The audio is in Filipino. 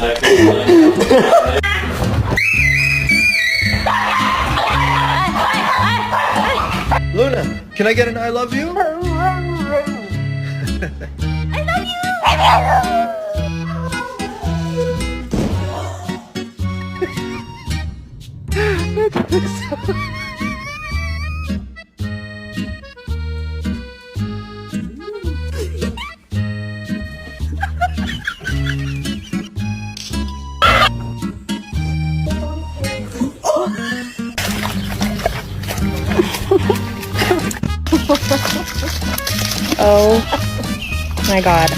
Luna, can I get an I love you? Oh my god.